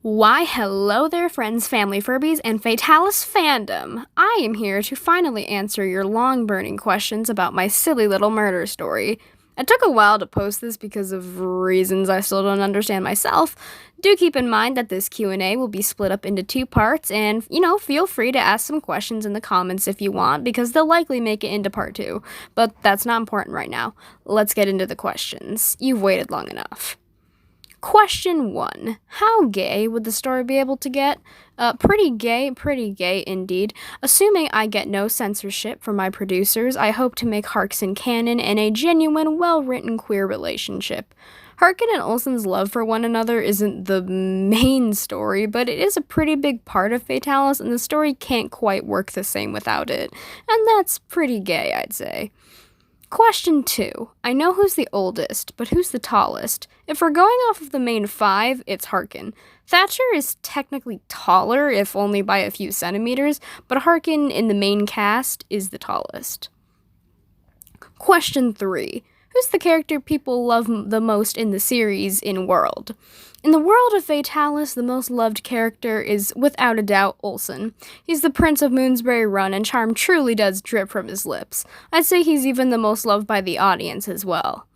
Why, hello there, friends, family, Furbies, and Fatalis fandom! I am here to finally answer your long-burning questions about my silly little murder story. It took a while to post this because of reasons I still don't understand myself. Do keep in mind that this Q&A will be split up into two parts, and, feel free to ask some questions in the comments if you want, because they'll likely make it into part 2. But that's not important right now. Let's get into the questions. You've waited long enough. Question 1. How gay would the story be able to get? Pretty gay indeed. Assuming I get no censorship from my producers, I hope to make Harkson canon in a genuine, well-written queer relationship. Harkin and Olsen's love for one another isn't the main story, but it is a pretty big part of Fatalis, and the story can't quite work the same without it. And that's pretty gay, I'd say. Question 2. I know who's the oldest, but who's the tallest? If we're going off of the main 5, it's Harkin. Thatcher is technically taller, if only by a few centimeters, but Harkin in the main cast is the tallest. Question 3. Who's the character people love the most in the series in World? In the world of Fatalis, the most loved character is, without a doubt, Olsen. He's the Prince of Moonsbury Run, and charm truly does drip from his lips. I'd say he's even the most loved by the audience as well.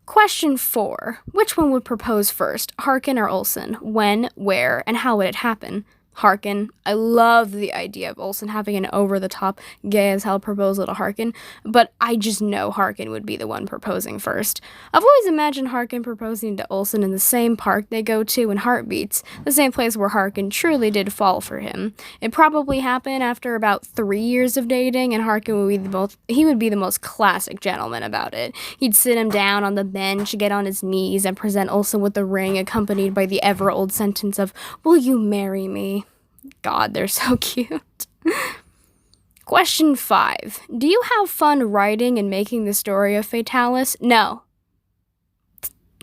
Question 4. Which one would propose first, Harkin or Olsen? When, where, and how would it happen? Harkin. I love the idea of Olsen having an over-the-top, gay-as-hell proposal to Harkin, but I just know Harkin would be the one proposing first. I've always imagined Harkin proposing to Olsen in the same park they go to in Heartbeats, the same place where Harkin truly did fall for him. It probably happened after about 3 years of dating, and Harkin would be the most classic gentleman about it. He'd sit him down on the bench, get on his knees, and present Olsen with the ring, accompanied by the ever-old sentence of, "Will you marry me?" God, they're so cute. Question 5. Do you have fun writing and making the story of Fatalis? No.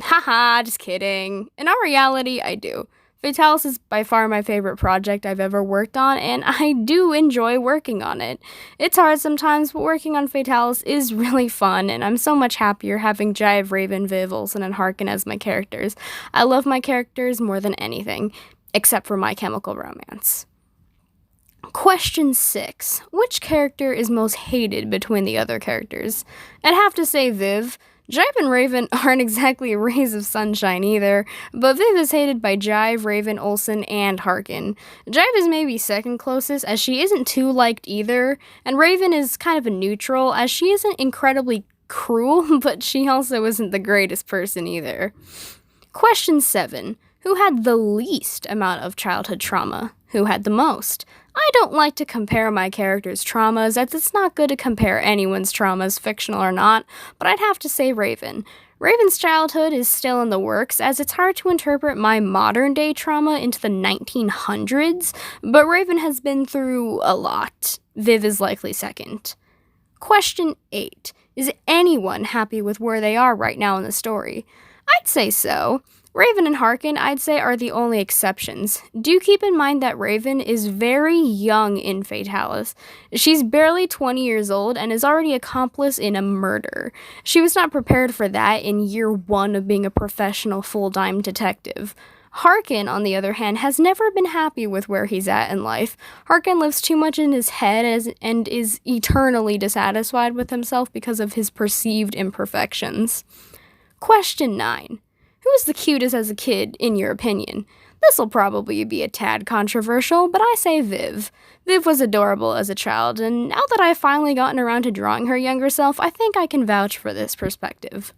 Haha, just kidding. In all reality, I do. Fatalis is by far my favorite project I've ever worked on, and I do enjoy working on it. It's hard sometimes, but working on Fatalis is really fun, and I'm so much happier having Jive, Raven, Viv, Olsen, and Harkin as my characters. I love my characters more than anything, except for My Chemical Romance. Question 6. Which character is most hated between the other characters? I'd have to say Viv. Jive and Raven aren't exactly rays of sunshine either, but Viv is hated by Jive, Raven, Olsen, and Harkin. Jive is maybe second closest, as she isn't too liked either, and Raven is kind of a neutral, as she isn't incredibly cruel, but she also isn't the greatest person either. Question 7. Who had the least amount of childhood trauma? Who had the most? I don't like to compare my characters' traumas, as it's not good to compare anyone's traumas, fictional or not, but I'd have to say Raven. Raven's childhood is still in the works, as it's hard to interpret my modern-day trauma into the 1900s, but Raven has been through a lot. Viv is likely second. Question 8. Is anyone happy with where they are right now in the story? I'd say so. Raven and Harkin, I'd say, are the only exceptions. Do keep in mind that Raven is very young in Fatalis. She's barely 20 years old and is already accomplice in a murder. She was not prepared for that in year 1 of being a professional full-time detective. Harkin, on the other hand, has never been happy with where he's at in life. Harkin lives too much in his head and is eternally dissatisfied with himself because of his perceived imperfections. Question 9. Who was the cutest as a kid, in your opinion? This'll probably be a tad controversial, but I say Viv. Viv was adorable as a child, and now that I've finally gotten around to drawing her younger self, I think I can vouch for this perspective.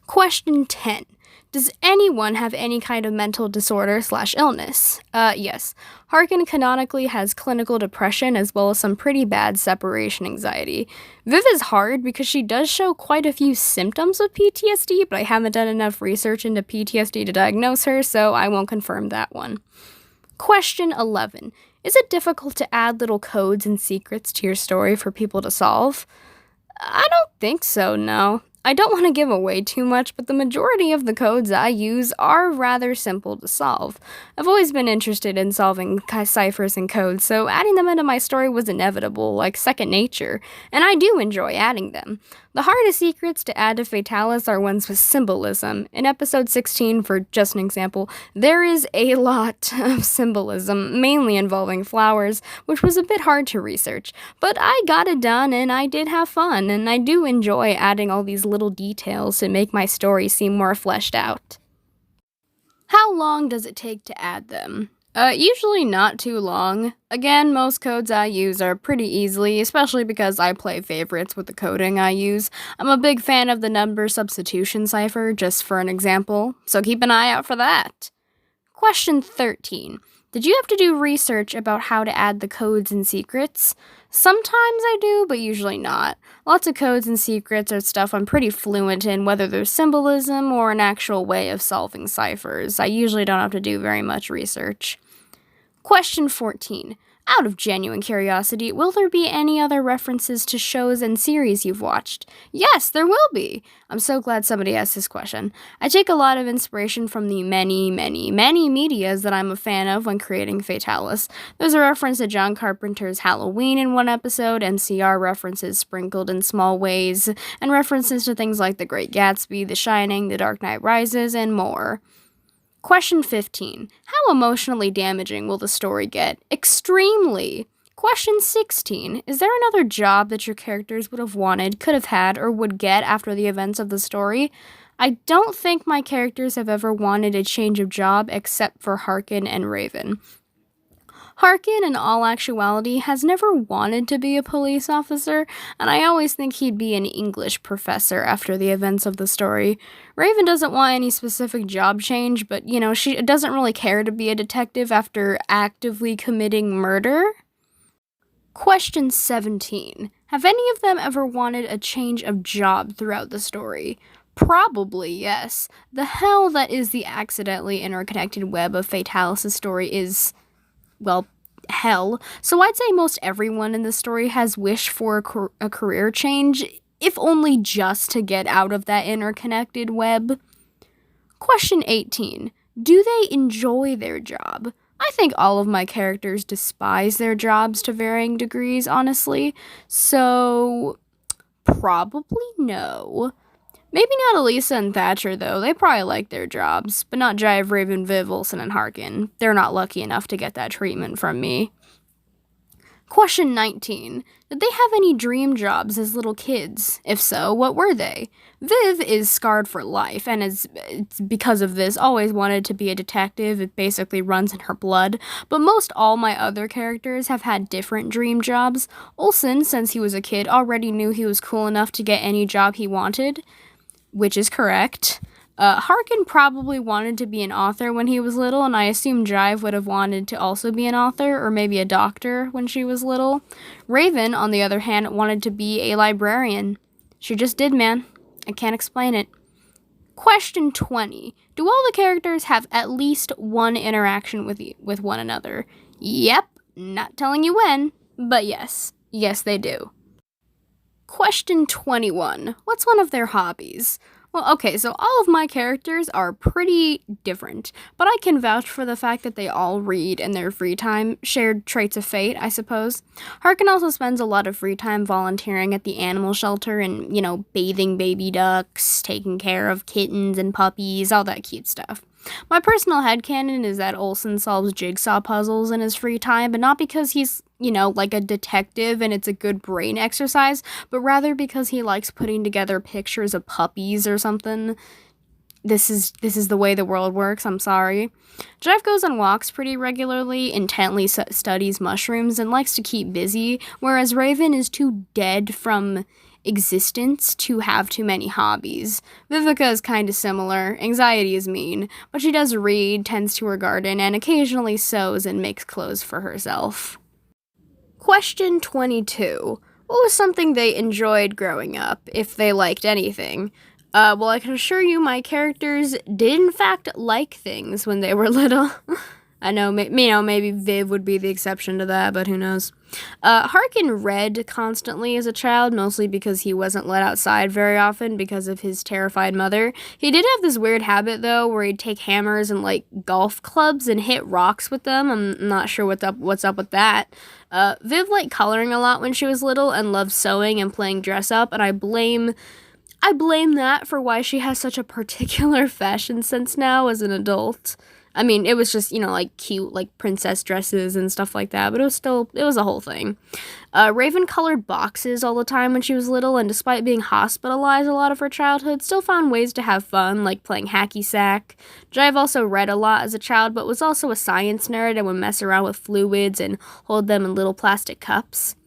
Question 10. Does anyone have any kind of mental disorder/illness? Yes. Harkin canonically has clinical depression as well as some pretty bad separation anxiety. Viv is hard because she does show quite a few symptoms of PTSD, but I haven't done enough research into PTSD to diagnose her, so I won't confirm that one. Question 11. Is it difficult to add little codes and secrets to your story for people to solve? I don't think so, no. I don't want to give away too much, but the majority of the codes I use are rather simple to solve. I've always been interested in solving ciphers and codes, so adding them into my story was inevitable, like second nature, and I do enjoy adding them. The hardest secrets to add to Fatalis are ones with symbolism. In episode 16, for just an example, there is a lot of symbolism, mainly involving flowers, which was a bit hard to research. But I got it done, and I did have fun, and I do enjoy adding all these little details to make my story seem more fleshed out. How long does it take to add them? Usually not too long. Again, most codes I use are pretty easily, especially because I play favorites with the coding I use. I'm a big fan of the number substitution cipher, just for an example, so keep an eye out for that. Question 13. Did you have to do research about how to add the codes and secrets? Sometimes I do, but usually not. Lots of codes and secrets are stuff I'm pretty fluent in, whether there's symbolism or an actual way of solving ciphers. I usually don't have to do very much research. Question 14. Out of genuine curiosity, will there be any other references to shows and series you've watched? Yes, there will be! I'm so glad somebody asked this question. I take a lot of inspiration from the many medias that I'm a fan of when creating Fatalis. There's a reference to John Carpenter's Halloween in one episode, MCR references sprinkled in small ways, and references to things like The Great Gatsby, The Shining, The Dark Knight Rises, and more. Question 15. How emotionally damaging will the story get? Extremely! Question 16. Is there another job that your characters would have wanted, could have had, or would get after the events of the story? I don't think my characters have ever wanted a change of job except for Harkin and Raven. Harkin, in all actuality, has never wanted to be a police officer, and I always think he'd be an English professor after the events of the story. Raven doesn't want any specific job change, but, she doesn't really care to be a detective after actively committing murder. Question 17. Have any of them ever wanted a change of job throughout the story? Probably, yes. The hell that is the accidentally interconnected web of Fatalis' story is, well, hell. So I'd say most everyone in the story has wished for a career change, if only just to get out of that interconnected web. Question 18. Do they enjoy their job? I think all of my characters despise their jobs to varying degrees, honestly. So, probably no. Maybe not Elisa and Thatcher, though. They probably like their jobs, but not Jive, Raven, Viv, Olsen, and Harkin. They're not lucky enough to get that treatment from me. Question 19. Did they have any dream jobs as little kids? If so, what were they? Viv is scarred for life, and it's because of this always wanted to be a detective. It basically runs in her blood. But most all my other characters have had different dream jobs. Olsen, since he was a kid, already knew he was cool enough to get any job he wanted, which is correct. Harkin probably wanted to be an author when he was little, and I assume Jive would have wanted to also be an author, or maybe a doctor when she was little. Raven, on the other hand, wanted to be a librarian. She just did, man. I can't explain it. Question 20. Do all the characters have at least one interaction with one another? Yep, not telling you when, but yes. Yes, they do. Question 21. What's one of their hobbies? Well, okay, so all of my characters are pretty different, but I can vouch for the fact that they all read in their free time, shared traits of fate, I suppose. Harkin also spends a lot of free time volunteering at the animal shelter and, bathing baby ducks, taking care of kittens and puppies, all that cute stuff. My personal headcanon is that Olsen solves jigsaw puzzles in his free time, but not because he's, like a detective and it's a good brain exercise, but rather because he likes putting together pictures of puppies or something. This is the way the world works, I'm sorry. Jeff goes on walks pretty regularly, intently studies mushrooms, and likes to keep busy, whereas Raven is too dead from existence to have too many hobbies. Vivica is kind of similar. Anxiety is mean, but she does read, tends to her garden, and occasionally sews and makes clothes for herself. Question 22. What was something they enjoyed growing up, if they liked anything? Well, I can assure you my characters did in fact like things when they were little. I know, maybe Viv would be the exception to that, but who knows. Harkin read constantly as a child, mostly because he wasn't let outside very often because of his terrified mother. He did have this weird habit, though, where he'd take hammers and, like, golf clubs and hit rocks with them. I'm not sure what's up with that. Viv liked coloring a lot when she was little and loved sewing and playing dress-up, and I blame that for why she has such a particular fashion sense now as an adult. I mean, it was just, like, cute, like, princess dresses and stuff like that, but it was a whole thing. Raven colored boxes all the time when she was little, and despite being hospitalized a lot of her childhood, still found ways to have fun, like playing hacky sack. Jive also read a lot as a child, but was also a science nerd and would mess around with fluids and hold them in little plastic cups.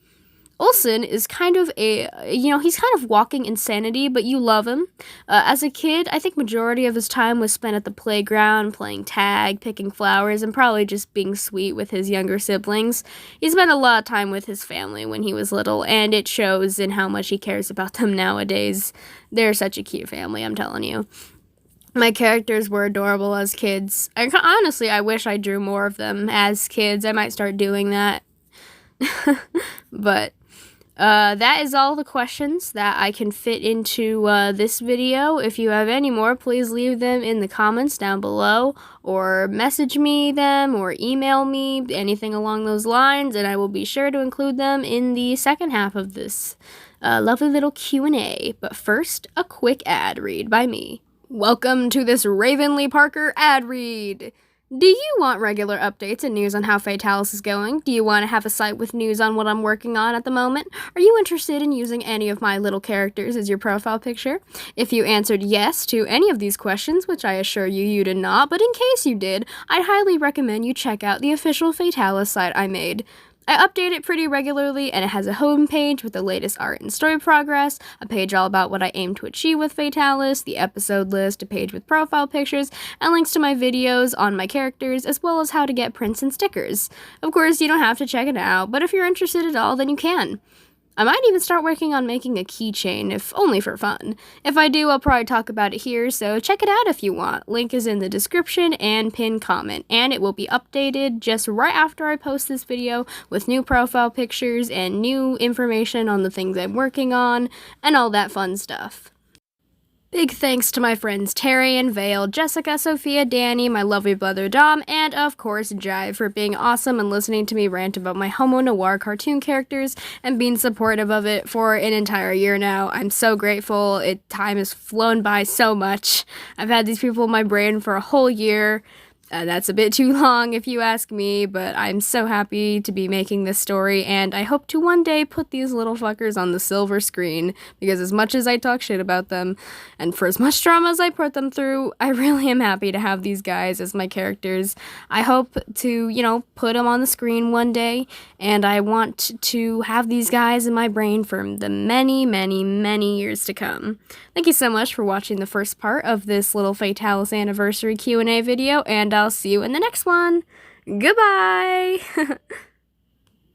Olsen is kind of he's kind of walking insanity, but you love him. As a kid, I think majority of his time was spent at the playground, playing tag, picking flowers, and probably just being sweet with his younger siblings. He spent a lot of time with his family when he was little, and it shows in how much he cares about them nowadays. They're such a cute family, I'm telling you. My characters were adorable as kids. Honestly, I wish I drew more of them as kids. I might start doing that. But that is all the questions that I can fit into this video. If you have any more, please leave them in the comments down below, or message me them, or email me, anything along those lines, and I will be sure to include them in the second half of this lovely little Q&A. But first, a quick ad read by me. Welcome to this Raven Lee Parker ad read. Do you want regular updates and news on how Fatalis is going? Do you want to have a site with news on what I'm working on at the moment? Are you interested in using any of my little characters as your profile picture? If you answered yes to any of these questions, which I assure you did not, but in case you did, I'd highly recommend you check out the official Fatalis site I made. I update it pretty regularly, and it has a homepage with the latest art and story progress, a page all about what I aim to achieve with Fatalis, the episode list, a page with profile pictures, and links to my videos on my characters, as well as how to get prints and stickers. Of course, you don't have to check it out, but if you're interested at all, then you can. I might even start working on making a keychain, if only for fun. If I do, I'll probably talk about it here, so check it out if you want. Link is in the description and pinned comment, and it will be updated just right after I post this video with new profile pictures and new information on the things I'm working on, and all that fun stuff. Big thanks to my friends Terry and Vale, Jessica, Sophia, Danny, my lovely brother Dom, and of course Jive for being awesome and listening to me rant about my homo noir cartoon characters and being supportive of it for an entire year now. I'm so grateful. Time has flown by so much. I've had these people in my brain for a whole year. That's a bit too long if you ask me, but I'm so happy to be making this story, and I hope to one day put these little fuckers on the silver screen, because as much as I talk shit about them, and for as much drama as I put them through, I really am happy to have these guys as my characters. I hope to, put them on the screen one day, and I want to have these guys in my brain for the many, many, many years to come. Thank you so much for watching the first part of this little Fatalis anniversary Q&A video, and I'll see you in the next one. Goodbye!